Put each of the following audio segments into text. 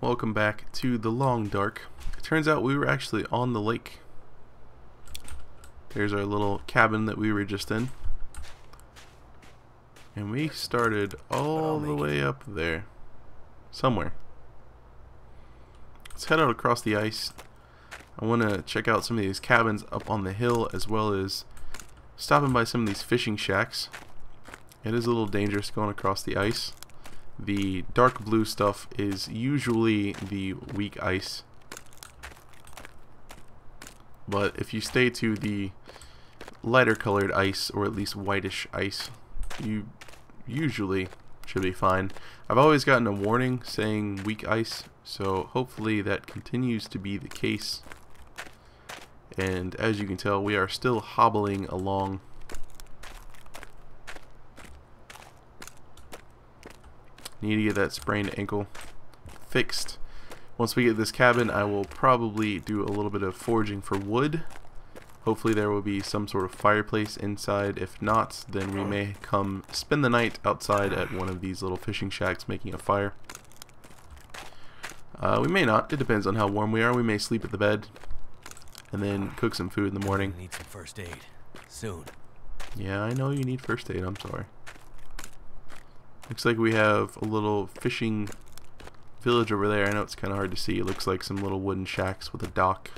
Welcome back to the Long Dark. It turns out we were actually on the lake. There's our little cabin that we were just in. And we started all the way up there. Somewhere. Let's head out across the ice. I want to check out some of these cabins up on the hill, as well as stopping by some of these fishing shacks. It is a little dangerous going across the ice. The dark blue stuff is usually the weak ice, but if you stay to the lighter colored ice, or at least whitish ice, you usually should be fine. I've always gotten a warning saying weak ice, so hopefully that continues to be the case. And as you can tell, we are still hobbling along. Need to get that sprained ankle fixed. Once we get this cabin, I will probably do a little bit of foraging for wood. Hopefully there will be some sort of fireplace inside. If not, then we may come spend the night outside at one of these little fishing shacks making a fire. We may not. It depends on how warm we are. We may sleep at the bed and then cook some food in the morning. Need some first aid soon. Yeah, I know you need first aid. I'm sorry. Looks like we have a little fishing village over there. I know it's kind of hard to see. It looks like some little wooden shacks with a dock.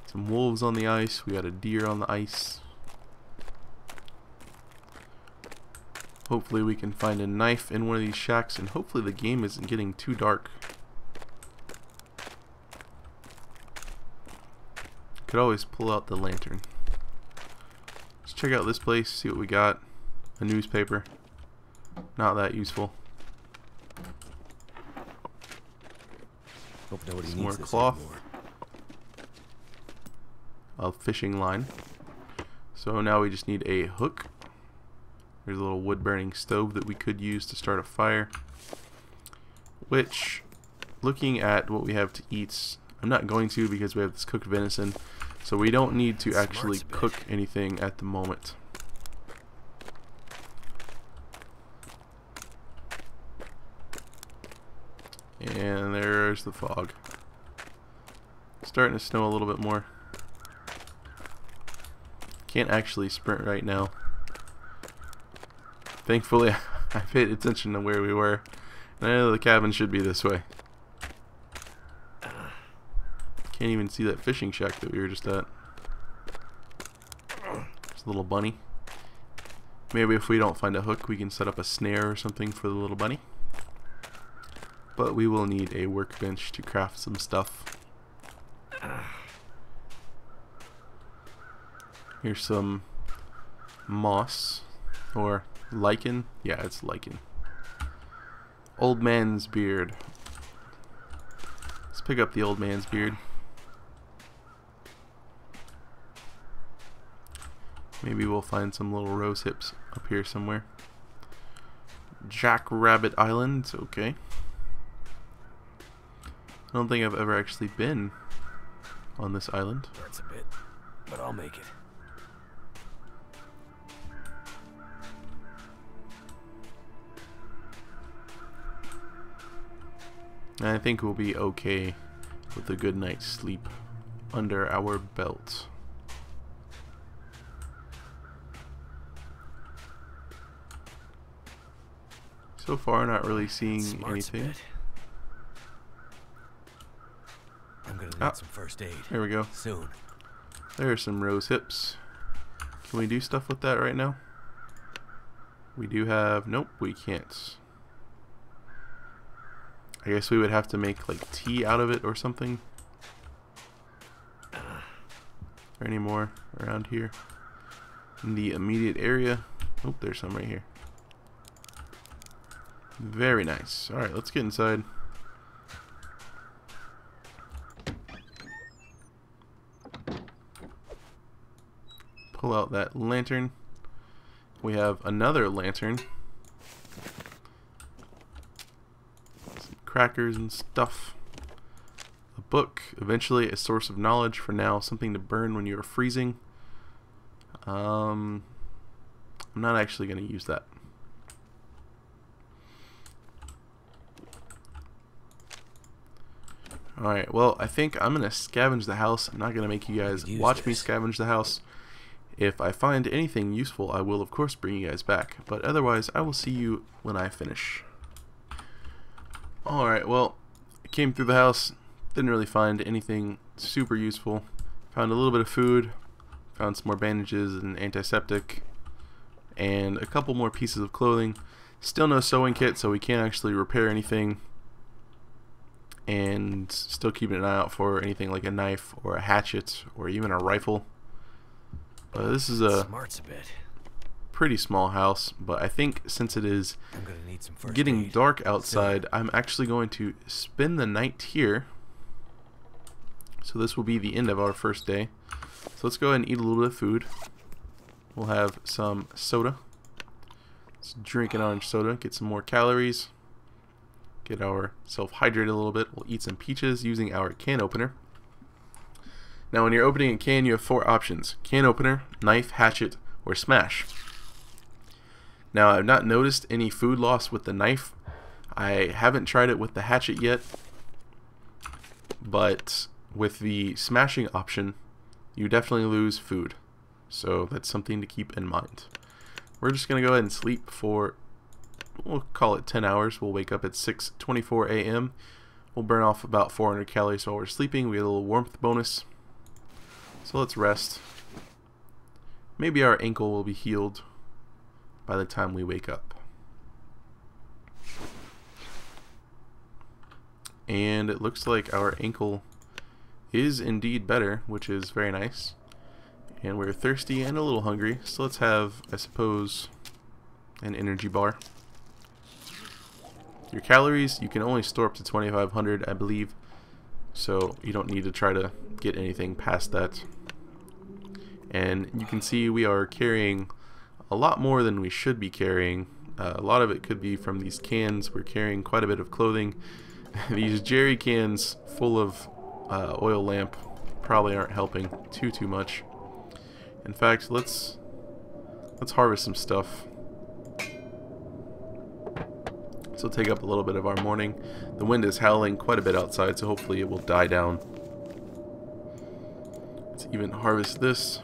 Some wolves on the ice. We got a deer on the ice. Hopefully we can find a knife in one of these shacks, and hopefully the game isn't getting too dark. Could always pull out the lantern. Let's check out this place, see what we got. A newspaper. Not that useful. Hope nobody Some needs more this cloth. anymore. A fishing line. So now we just need a hook. There's a little wood burning stove that we could use to start a fire. Which, looking at what we have to eat, I'm not going to because we have this cooked venison. So we don't need to actually cook anything at the moment. And there's the fog. Starting to snow a little bit more. Can't actually sprint right now. Thankfully, I paid attention to where we were. And I know the cabin should be this way. Can't even see that fishing shack that we were just at. There's a little bunny. Maybe if we don't find a hook, we can set up a snare or something for the little bunny. But we will need a workbench to craft some stuff. Here's some moss, or lichen. Yeah, it's lichen. Old man's beard. Let's pick up the old man's beard. Maybe we'll find some little rose hips up here somewhere. Jackrabbit Island, okay. I don't think I've ever actually been on this island. Hurts a bit, but I'll make it. And I think we'll be okay with a good night's sleep under our belt. So far, not really seeing Smart's a anything. bit. I'm gonna need some first aid. There we go. Soon. There are some rose hips. Can we do stuff with that right now? We do have... Nope, we can't. I guess we would have to make like tea out of it or something. Are there any more around here in the immediate area? Oh, there's some right here. Very nice. Alright, let's get inside. Pull out that lantern. We have another lantern. Some crackers and stuff. A book. Eventually a source of knowledge. For now, something to burn when you are freezing. I'm not actually going to use that. Alright, well, I think I'm going to scavenge the house. I'm not going to make you guys watch me scavenge the house. If I find anything useful, I will, of course, bring you guys back. But otherwise, I will see you when I finish. Alright, well, I came through the house. Didn't really find anything super useful. Found a little bit of food. Found some more bandages and antiseptic. And a couple more pieces of clothing. Still no sewing kit, so we can't actually repair anything. And still keeping an eye out for anything like a knife or a hatchet or even a rifle. This is a pretty small house, but I think since it is getting dark outside, I'm actually going to spend the night here. So this will be the end of our first day. So let's go ahead and eat a little bit of food. We'll have some soda. Let's drink an orange soda, get some more calories. Get ourselves hydrated a little bit. We'll eat some peaches using our can opener. Now when you're opening a can, you have 4 options: can opener, knife, hatchet, or smash. Now I've not noticed any food loss with the knife. I haven't tried it with the hatchet yet. But with the smashing option, you definitely lose food. So that's something to keep in mind. We're just going to go ahead and sleep for, we'll call it 10 hours. We'll wake up at 6:24 a.m. We'll burn off about 400 calories while we're sleeping. We get a little warmth bonus. So let's rest. Maybe our ankle will be healed by the time we wake up. And it looks like our ankle is indeed better, which is very nice. And we're thirsty and a little hungry, so let's have, I suppose, an energy bar. Your calories, you can only store up to 2,500, I believe, so you don't need to try to get anything past that. And you can see we are carrying a lot more than we should be carrying. A lot of it could be from these cans. We're carrying quite a bit of clothing. These jerry cans full of oil lamp probably aren't helping too much. In fact, let's harvest some stuff. This will take up a little bit of our morning. The wind is howling quite a bit outside, so hopefully it will die down. Let's even harvest this.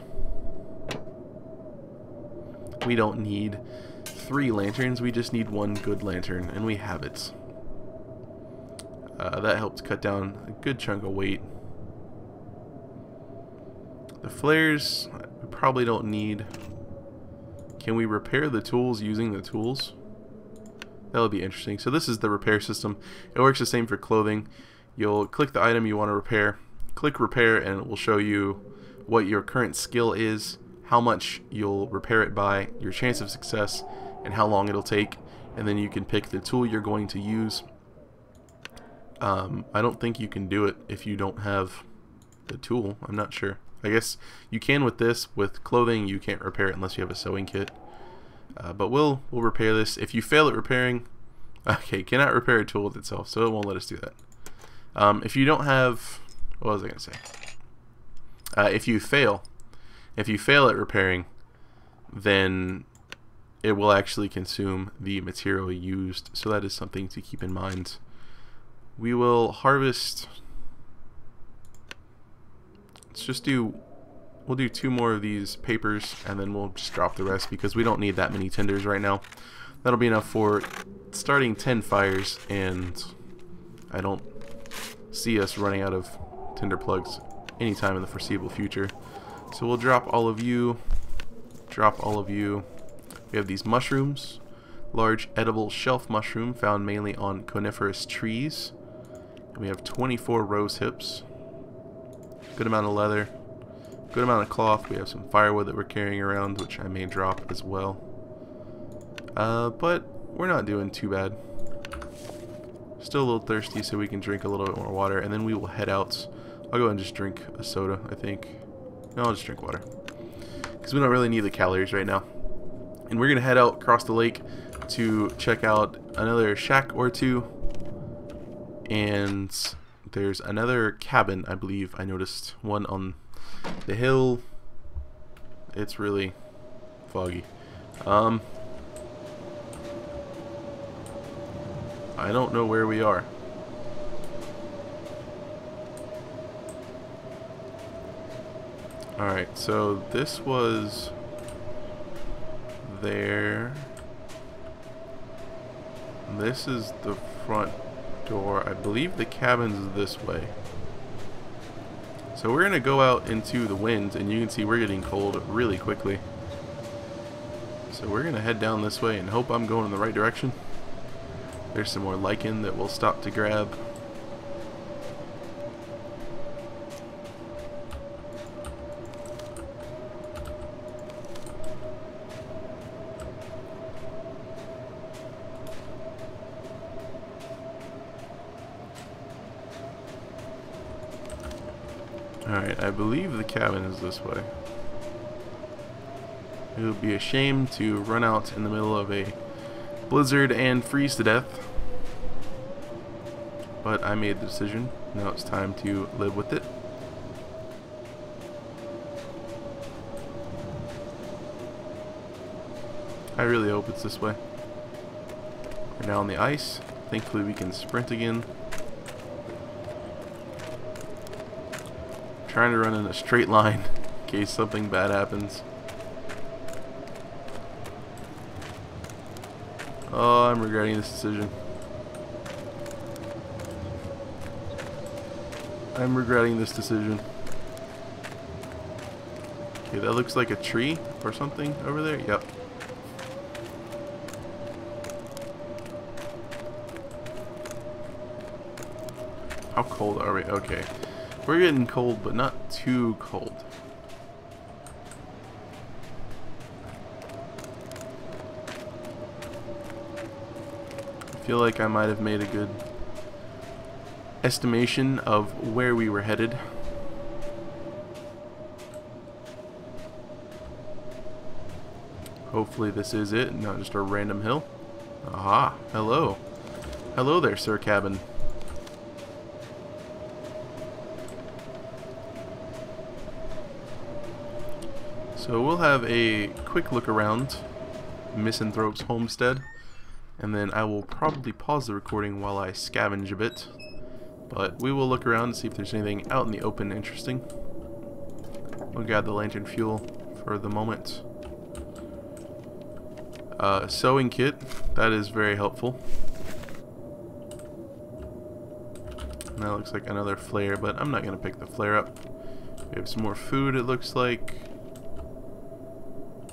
We don't need 3 lanterns, we just need 1 good lantern, and we have it. That helped cut down a good chunk of weight. The flares, we probably don't need. Can we repair the tools using the tools? That'll be interesting. So this is the repair system. It works the same for clothing. You'll click the item you want to repair, click repair, and it will show you what your current skill is, how much you'll repair it by, your chance of success, and how long it'll take. And then you can pick the tool you're going to use. I don't think you can do it if you don't have the tool. I'm not sure. I guess you can with this. With clothing, you can't repair it unless you have a sewing kit. But we'll repair this. If you fail at repairing, okay, cannot repair a tool with itself, so it won't let us do that. If you don't have, what was I going to say? If you fail at repairing, then it will actually consume the material used. So that is something to keep in mind. We will harvest. Let's just we'll do 2 more of these papers, and then we'll just drop the rest because we don't need that many tinders right now. That'll be enough for starting 10 fires, and I don't see us running out of tinder plugs anytime in the foreseeable future. So we'll drop all of you, drop all of you. We have these mushrooms, large edible shelf mushroom found mainly on coniferous trees. And we have 24 rose hips, good amount of leather, good amount of cloth. We have some firewood that we're carrying around, which I may drop as well. But we're not doing too bad. Still a little thirsty, so we can drink a little bit more water, and then we will head out. I'll go and just drink a soda, I think. No, I'll just drink water, because we don't really need the calories right now. And we're gonna head out across the lake to check out another shack or 2. And there's another cabin, I believe. I noticed one on the hill. It's really foggy. I don't know where we are. Alright, so this was there. This is the front door. I believe the cabin's this way. So we're going to go out into the wind, and you can see we're getting cold really quickly. So we're going to head down this way and hope I'm going in the right direction. There's some more lichen that we'll stop to grab. Alright, I believe the cabin is this way. It would be a shame to run out in the middle of a blizzard and freeze to death. But I made the decision. Now it's time to live with it. I really hope it's this way. We're now on the ice. Thankfully we can sprint again. Trying to run in a straight line in case something bad happens. Oh, I'm regretting this decision. I'm regretting this decision. Okay, that looks like a tree or something over there. Yep. How cold are we? Okay. We're getting cold, but not too cold. I feel like I might have made a good estimation of where we were headed. Hopefully this is it, not just a random hill. Aha, hello. Hello there, Sir Cabin. So we'll have a quick look around Misanthrope's homestead, and then I will probably pause the recording while I scavenge a bit. But we will look around and see if there's anything out in the open interesting. We'll grab the lantern fuel for the moment. Sewing kit, that is very helpful. And that looks like another flare, but I'm not going to pick the flare up. We have some more food, it looks like.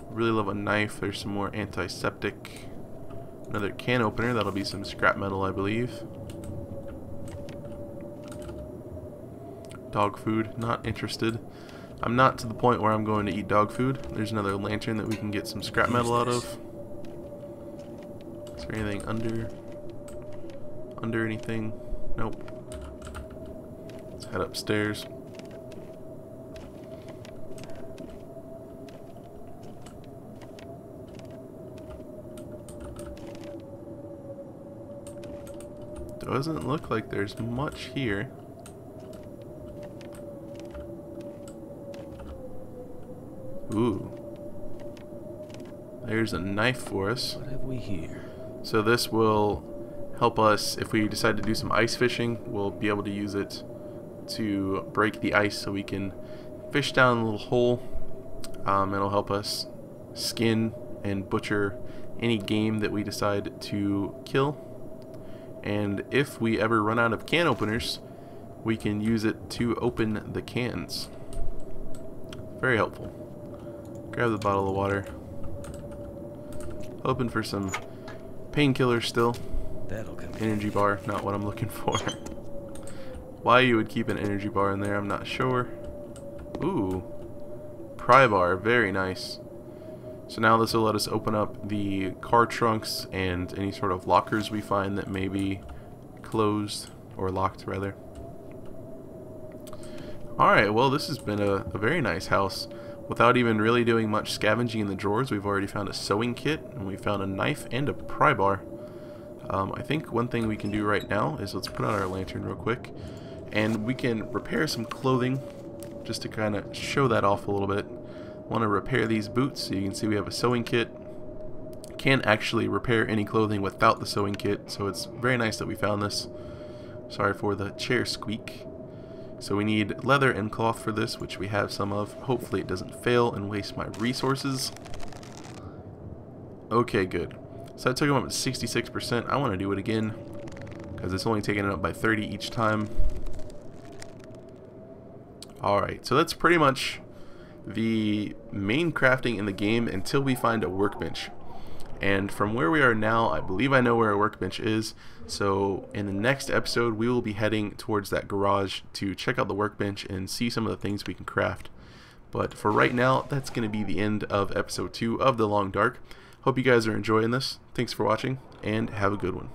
Really love a knife. There's some more antiseptic. Another can opener. That'll be some scrap metal, I believe. Dog food. Not interested. I'm not to the point where I'm going to eat dog food. There's another lantern that we can get some scrap metal out of. Is there anything under? Under anything? Nope. Let's head upstairs. Doesn't look like there's much here. Ooh. There's a knife for us. What have we here? So this will help us if we decide to do some ice fishing. We'll be able to use it to break the ice so we can fish down a little hole. It'll help us skin and butcher any game that we decide to kill. And if we ever run out of can openers, we can use it to open the cans. Very helpful. Grab the bottle of water. Hoping for some painkillers still. That'll come in. Energy bar, not what I'm looking for. Why you would keep an energy bar in there, I'm not sure. Ooh. Pry bar, very nice. So now this will let us open up the car trunks and any sort of lockers we find that may be closed, or locked rather. Alright, well this has been a very nice house. Without even really doing much scavenging in the drawers, we've already found a sewing kit, and we found a knife and a pry bar. I think one thing we can do right now is let's put on our lantern real quick, and we can repair some clothing, just to kind of show that off a little bit. Want to repair these boots, so you can see we have a sewing kit. Can't actually repair any clothing without the sewing kit, so it's very nice that we found this. Sorry for the chair squeak. So we need leather and cloth for this, which we have some of. Hopefully it doesn't fail and waste my resources. Okay, good. So I took him up at 66%. I want to do it again because it's only taking it up by 30 each time. Alright, so that's pretty much the main crafting in the game until we find a workbench. And from where we are now, I believe I know where a workbench is. So in the next episode, we will be heading towards that garage to check out the workbench and see some of the things we can craft. But for right now, that's going to be the end of episode 2 of The Long Dark. Hope you guys are enjoying this. Thanks for watching, and have a good one.